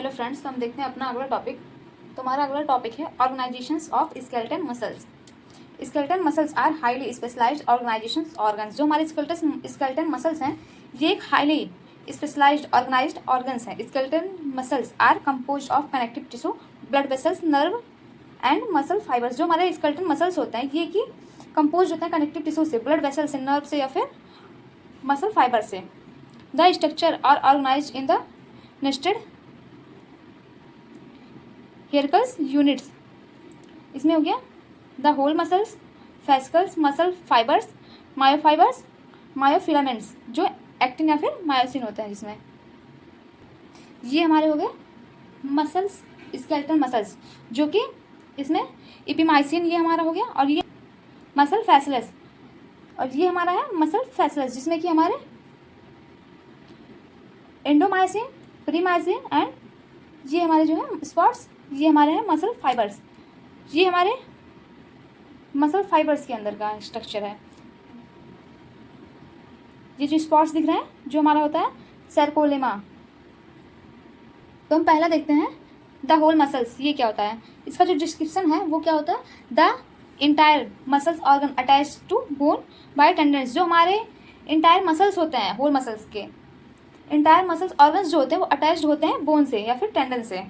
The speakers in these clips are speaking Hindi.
हेलो फ्रेंड्स, हम देखते हैं अपना अगला टॉपिक। तो हमारा अगला टॉपिक है organisations of skeleton muscles. Skeleton muscles are highly specialised organisations organs. जो हमारे स्केलेटन मसल्स हैं ये एक हाईली स्पेशलाइज्ड ऑर्गेनाइज्ड ऑर्गन्स हैं। Skeleton muscles are compose of connective tissue, blood vessels, nerve and muscle fibres. जो हमारे स्केलेटन मसल्स होते हैं ये कि कंपोज होते हैं कनेक्टिव टिश्यू से, ब्लड वेसल से, नर्व से या फिर मसल फाइबर से। The structure are organized in the nested hierarchical units. इसमें हो गया the whole muscles, fascicles, muscle fibers, myofibers, myofilaments जो एक्टिन या फिर मायोसिन होते हैं। जिसमें ये हमारे हो गए मसल्स, स्केलेटल मसल्स, जो कि इसमें इपिमाइसिन ये हमारा हो गया, और ये मसल फैसिलस, और ये हमारा है मसल फैसिलस जिसमें कि हमारे एंडोमाइसिन, प्रीमाइसिन एंड ये हमारे जो है स्पॉट्स, ये हमारे हैं मसल फाइबर्स। ये हमारे मसल फाइबर्स के अंदर का स्ट्रक्चर है। ये जो स्पॉट्स दिख रहे हैं जो हमारा होता है सर्कोलेमा। तो हम पहला देखते हैं द होल मसल्स, ये क्या होता है। इसका जो डिस्क्रिप्शन है वो क्या होता है, the entire muscles organ attach to bone by tendons. जो हमारे इंटायर मसल्स होते हैं, होल मसल्स के इंटायर मसल्स ऑर्गन्स जो होते हैं वो अटैच्ड होते हैं बोन से या फिर टेंडन से।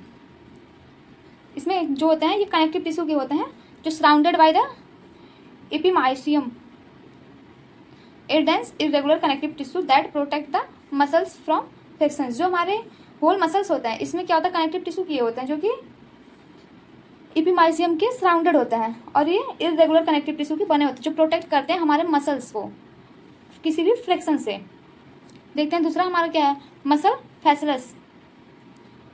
इसमें जो होते हैं ये कनेक्टिव टिश्यू के होते हैं जो surrounded by the epimysium, A dense irregular connective tissue that protect the muscles from frictions. जो हमारे होल मसल्स होते हैं इसमें क्या होता है, कनेक्टिव टिश्यू किए होते हैं जो कि एपिमाइसियम के सराउंडेड होते हैं, और ये इरेगुलर कनेक्टिव टिश्यू के बने होते हैं जो प्रोटेक्ट करते हैं हमारे मसल्स को किसी भी फ्रिक्शन से। देखते हैं दूसरा हमारा क्या है, मसल फैसिलस।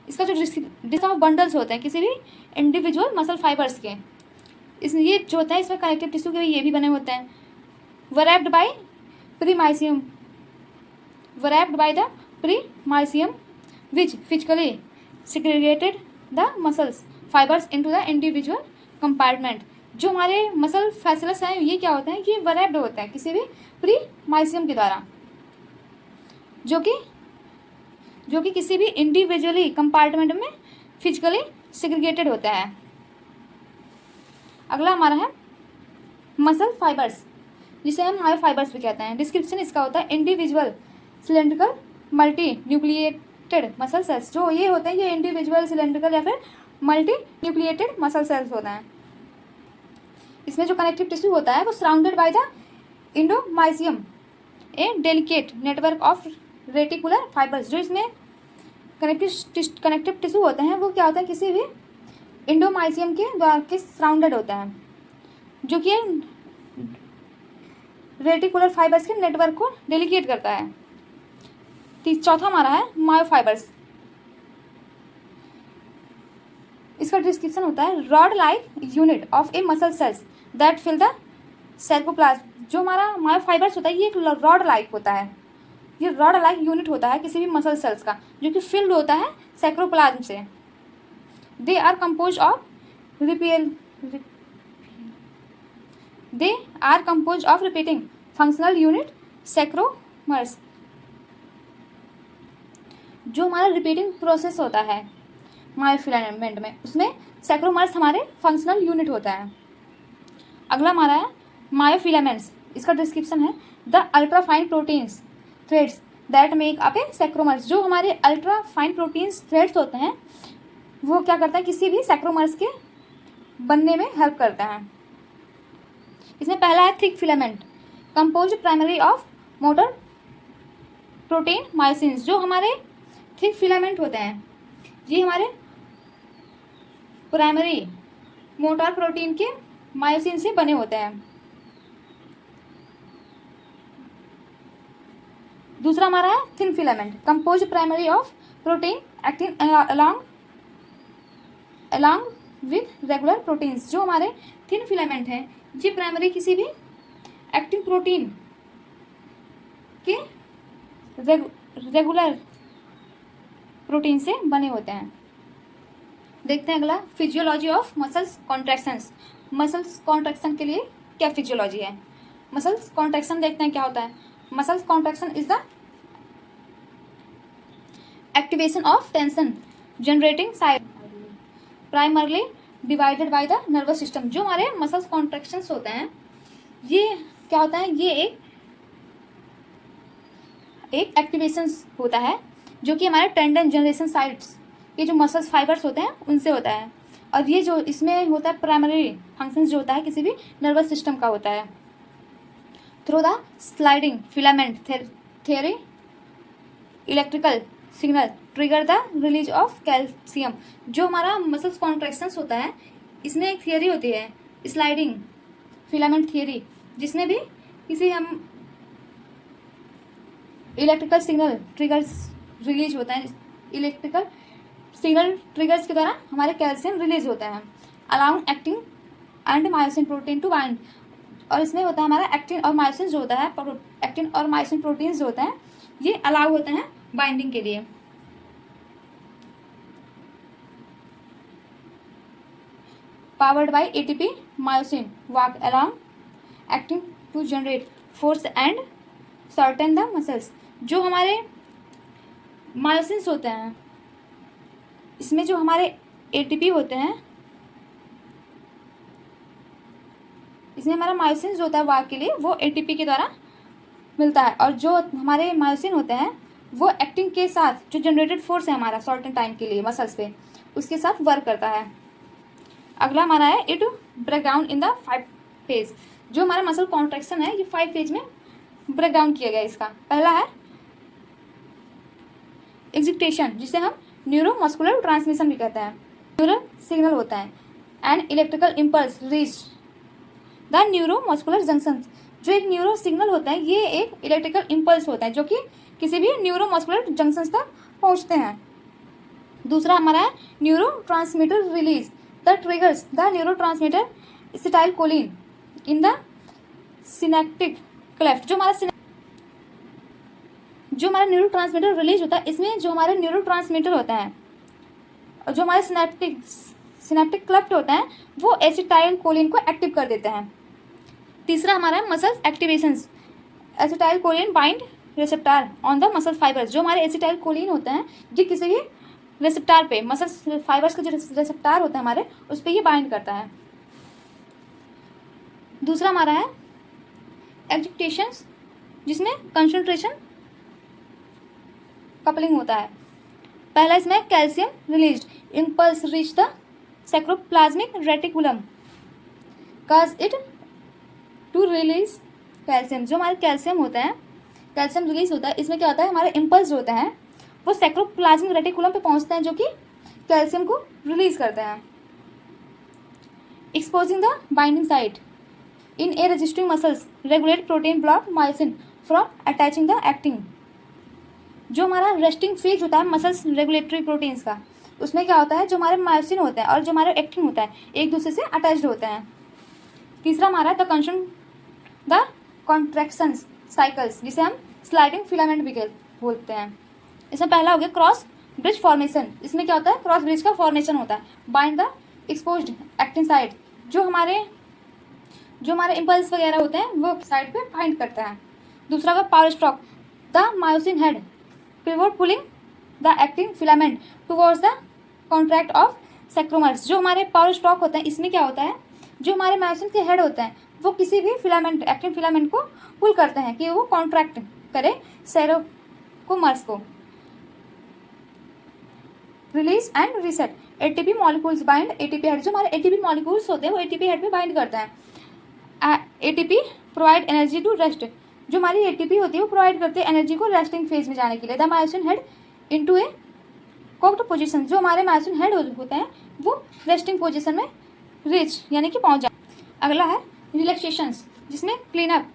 इसका जो डिस्क ऑफ बंडल्स होते हैं किसी भी इंडिविजुअल मसल फाइबर्स के, इसमें ये जो होता है इसमें कनेक्टिव टिश्यू के ये भी बने होते हैं। Wrapped by perimysium, wrapped by the perimysium which physically segregated the muscles fibers into the individual compartment. जो हमारे मसल फैसिलस हैं ये क्या होते हैं, ये वरैप्ड होते हैं किसी भी प्रीमाइसियम के द्वारा, जो कि किसी भी इंडिविजुअली कंपार्टमेंट में फिजिकली सेग्रीगेटेड होता है। अगला हमारा है मसल फाइबर्स, जिसे हम मायोफाइबर्स भी कहते हैं। डिस्क्रिप्शन इसका होता है individual cylindrical multi nucleated muscle cells. जो ये होते हैं ये इंडिविजुअल सिलेंड्रिकल या फिर मल्टी न्यूक्लिएटेड मसल सेल्स होते हैं। इसमें जो कनेक्टिव टिश्यू होता है वो surrounded by the endomysium, a delicate network of reticular fibers. जो इसमें कनेक्टिव टिश्यू होते हैं वो क्या होता है, किसी भी इंडोमाइसियम के द्वारा के सराउंडेड होता है, जो कि रेटिकुलर फाइबर्स के नेटवर्क को डेलिकेट करता है। चौथा हमारा है मायोफाइबर्स। इसका डिस्क्रिप्शन होता है rod like unit of a muscle cells that fill the sarcoplasm. जो हमारा मायोफाइबर्स होता है ये एक रॉड लाइक होता है, ये रॉड लाइक यूनिट होता है किसी भी मसल सेल्स का जो कि फिल्ड होता है सैक्रोप्लाज्म से। They are compose of repeating functional unit sarcomeres. जो हमारा रिपीटिंग प्रोसेस होता है मायोफिलामेंट में, उसमें सैक्रोमर्स हमारे फंक्शनल यूनिट होता है। अगला हमारा है मायोफिलामेंट्स। इसका डिस्क्रिप्शन है the ultra fine proteins threads that make up a sarcomeres. जो हमारे अल्ट्रा फाइन प्रोटीन्स थ्रेड्स होते हैं वो क्या करता है, किसी भी सैक्रोमर्स के बनने में हेल्प करता है। इसमें पहला है thick filament compose primary of motor protein myosins. जो हमारे थिक फिलामेंट होते हैं ये हमारे प्राइमरी मोटर प्रोटीन के मायोसिन से बने होते हैं। दूसरा हमारा है thin filament compose primary of protein actin along with regular proteins. जो हमारे थिन फिलामेंट है ये प्राइमरी किसी भी एक्टिन प्रोटीन के रेगुलर प्रोटीन से बने होते हैं। देखते हैं अगला physiology of muscles contractions. Muscles contraction के लिए क्या फिजियोलॉजी है। मसल्स कॉन्ट्रैक्शन देखते हैं क्या होता है। Muscles contraction is the activation of tension. Generating side primarily divided by the nervous system. जो हमारे मसल्स कॉन्ट्रैक्शंस होते हैं ये क्या होता है, ये एक एक्टिवेशंस होता है जो कि हमारे टेंडन जनरेशन साइट्स के जो मसल्स फाइबर्स होते हैं उनसे होता है। और ये जो इसमें होता है प्राइमरी फंक्शंस जो होता है किसी भी नर्वस सिस्टम का होता है। Through the sliding filament theory electrical signal trigger the release of calcium. जो हमारा मसल्स कॉन्ट्रैक्शंस होता है इसमें एक थियरी होती है स्लाइडिंग फिलामेंट थियरी, जिसमें भी किसी हम इलेक्ट्रिकल सिग्नल ट्रिगर्स रिलीज होता है, इलेक्ट्रिकल सिग्नल ट्रिगर्स के द्वारा हमारे कैल्शियम रिलीज होता है along actin and myosin protein to bind. और इसमें होता है हमारा एक्टिन और मायोसिन जो होता है, एक्टिन और मायोसिन प्रोटीन्स जो होते हैं ये अलाउ होते हैं बाइंडिंग के लिए। Powered by ATP myosin walk along acting to generate force and shorten the muscles. जो हमारे मायोसिन्स होते हैं इसमें जो हमारे एटीपी होते हैं, इसमें हमारा मायोसिन जो होता है वाक के लिए वो एटीपी के द्वारा मिलता है। और जो हमारे मायोसिन होते हैं वो एक्टिंग के साथ जो जनरेटेड फोर्स है हमारा शॉर्टन टाइम के लिए मसल्स पे उसके साथ वर्क करता है। अगला हमारा है it break down in the 5 phase. जो हमारा मसल कॉन्ट्रैक्शन है ये 5 फेज में ब्रेक डाउन किया गया। इसका पहला है एक्साइटेशन, जिसे हम न्यूरोमस्कुलर ट्रांसमिशन भी कहते हैं। न्यूरल सिग्नल होता है and electrical impulse reach the neuromuscular junction. जो एक न्यूरो सिग्नल होता है ये एक इलेक्ट्रिकल इम्पल्स होता है जो कि किसी भी न्यूरोमस्कुलर जंक्शन तक पहुंचते हैं। दूसरा हमारा है neuro transmitter release the triggers the neuro transmitter acetylcholine in the synaptic cleft. जो हमारा न्यूरो ट्रांसमीटर रिलीज होता है इसमें जो हमारे न्यूरो ट्रांसमीटर होता है और जो हमारे सिनेप्टिक क्लेफ्ट होता है वो एसिटाइलकोलिन को एक्टिव कर देते हैं। तीसरा हमारा है muscle activations acetylcholine bind receptor on the muscle fibres. जो हमारे एसिटाइलकोलिन होते हैं ये किसी भी रिसेप्टर पे मसल फाइबर्स का जो रिसेप्टर होता है हमारे उस पर ये बाइंड करता है। दूसरा हमारा है एक्जिटेशंस जिसमें कंसंट्रेशन कपलिंग होता है। पहला इसमें calcium release impulse reach the sarcoplasmic reticulum cause it to release calcium. जो हमारे कैल्शियम होता है कैल्शियम रिलीज होता है इसमें क्या होता है हमारे इम्पल्स जो होते हैं वो सैक्रोप्लाज्मिक रेटिकुलम पे पहुंचते हैं जो कि कैल्शियम को रिलीज करते हैं। Exposing the binding site in A registering muscles regulate protein block myosin from attaching the acting. जो हमारा रेस्टिंग फेज होता है मसल्स रेगुलेटरी प्रोटीन्स का उसमें क्या होता है जो हमारे मायोसिन होते हैं और जो हमारे एक्टिन होता है एक दूसरे से अटैच्ड होते हैं। तीसरा हमारा द कॉन्ट्रैक्शन साइकिल्स जिसे हम स्लाइडिंग फिलामेंट भी बोलते हैं। इसमें पहला हो गया क्रॉस ब्रिज फॉर्मेशन। इसमें क्या होता है क्रॉस ब्रिज का फॉर्मेशन होता है bind the exposed actin side. जो हमारे इम्पल्स वगैरह होते हैं वो साइड पे बाइंड करता है। दूसरा होगा power stroke the myosin head pivot pulling the actin filament towards the contract of sarcomeres. जो हमारे पावर स्ट्रोक होते हैं इसमें क्या होता है जो हमारे मायोसिन के हेड होते हैं वो किसी भी फिलामेंट एक्टिन फिलामेंट को पुल करते हैं कि वो कॉन्ट्रैक्ट करे सेरोकोमर्स को। Release and reset ATP molecules bind ATP head. जो हमारे एटीपी मॉलिक्यूल्स होते हैं वो एटीपी हेड पे बाइंड करते हैं। ATP provide energy to rest. जो हमारी एटीपी होती है वो प्रोवाइड करते हैं एनर्जी को रेस्टिंग फेज में जाने के लिए। The myosin head into A cocked position. जो हमारे मायोसिन हेड होते हैं वो रेस्टिंग पोजीशन में रीच यानी कि पहुंच जाए। अगला है रिलैक्सेशंस जिसमें क्लीनअप।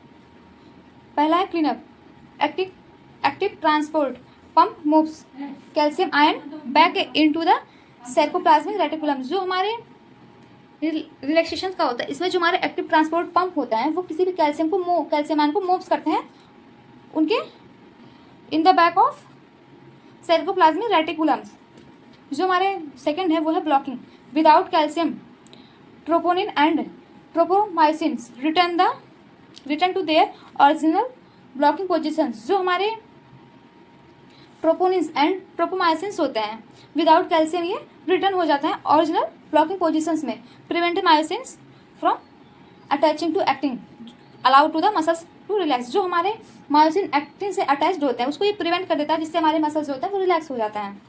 पहला है cleanup active transport pump moves calcium ion back into the sarcoplasmic reticulum. जो हमारे रिलैक्सेशन का होता है इसमें जो हमारे एक्टिव ट्रांसपोर्ट पंप होता है वो किसी भी कैल्शियम आयन को मूव्स करते हैं उनके in the back of sarcoplasmic reticulums. जो हमारे सेकंड है वो है blocking without calcium troponin and tropomyosin return to their original blocking positions. जो हमारे ट्रोपोनिन्स एंड ट्रोपोमायोसिन्स होते हैं। विदाउट कैल्शियम ये रिटर्न हो जाता है ओरिजिनल ब्लॉकिंग पोजिशंस में। Prevent myosins from attaching to actin allow to the muscles to relax. जो हमारे मायोसिन एक्टिन से अटैच्ड होते हैं उसको ये प्रिवेंट कर देता है, जिससे हमारे मसल्स जो होते हैं वो रिलैक्स हो जाते हैं।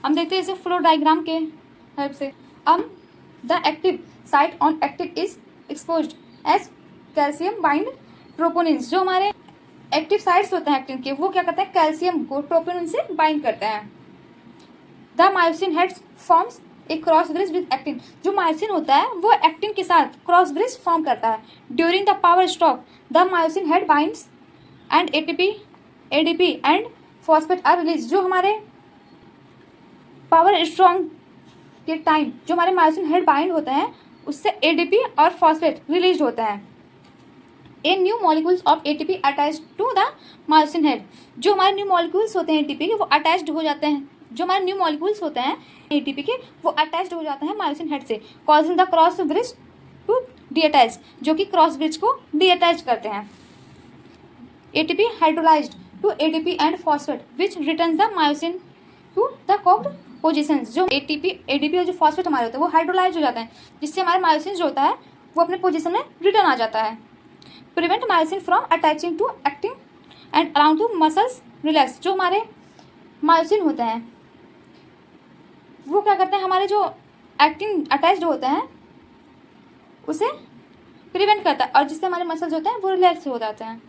हम देखते हैं इसे फ्लो डायग्राम के हेल्प से। The active site on actin is exposed as calcium bind troponins. जो हमारे एक्टिव साइट्स होते हैं एक्टिन के, वो क्या करते हैं, कैल्शियम को ट्रोपोनिन से बाइंड करते हैं। The myosin heads forms a cross bridge with actin. जो मायोसिन होता है वो एक्टिन के साथ क्रॉस ब्रिज फॉर्म करता है। During the power stroke the myosin head binds and ADP and phosphate are release. जो हमारे पावर स्ट्रोक के टाइम जो हमारे मायोसिन हेड बाइंड होते हैं उससे एडीपी और फॉस्फेट रिलीज होता है। A new molecules of ATP attach to the myosin head. जो हमारे न्यू मॉलिक्यूल्स होते हैं एटीपी के वो अटैच्ड हो जाते हैं। जो हमारे न्यू मॉलिक्यूल्स होते हैं एटीपी के वो अटैच्ड हो जाते हैं मायोसिन हेड से, causing the cross bridge to detach, जो कि क्रॉस ब्रिज को डीअटैच करते हैं। ATP hydrolysed to ADP and phosphate which returns the myosin to the cocked positions. जो एडीपी और जो फॉस्फेट हमारे होते हैं वो हाइड्रोलाइज हो जाते हैं, जिससे हमारे मायोसिन जो होता है वो अपने पोजीशन में रिटर्न आ जाता है। Prevent myosin from attaching to actin and allow to muscles relax. जो हमारे मायोसिन होते हैं वो क्या करते हैं, हमारे जो एक्टिन अटैच्ड होते हैं उसे प्रिवेंट करता है और जिससे हमारे मसल्स होते हैं वो रिलैक्स हो जाते हैं।